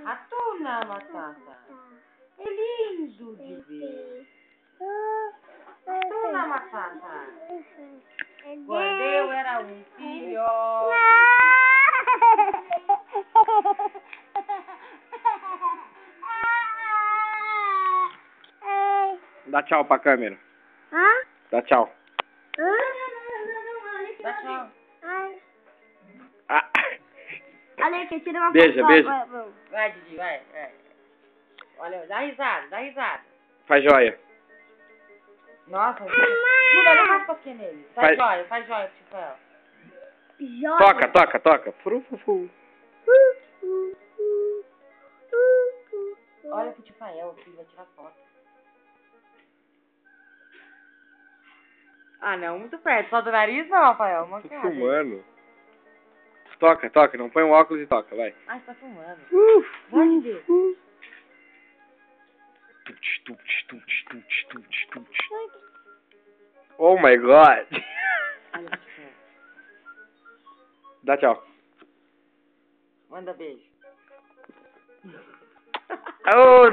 Ratona Matata. É lindo de ver. Ratona Matata. Quando eu era um filhote. Dá tchau pra câmera. Hã? Dá tchau. Dá tchau. Ah. Olha aqui, tira uma Beija, foto. beija. Vai, Didi, vai. Olha, dá risada, dá risada. Faz joia. Nossa, Júlia, dá mais toquinha nele. Faz joia, tipo ela. Joia. Toca. Furufufu. Olha pro Tifael, o filho vai tirar foto. Ah, não, muito perto. Só do nariz não, Rafael. Tô filmando. Toca. Não põe o óculos e toca, vai. Ah, você tá filmando. Vai, Didi. Oh my god. Olha pro Tifael. Dá tchau. Manda beijo. Oh,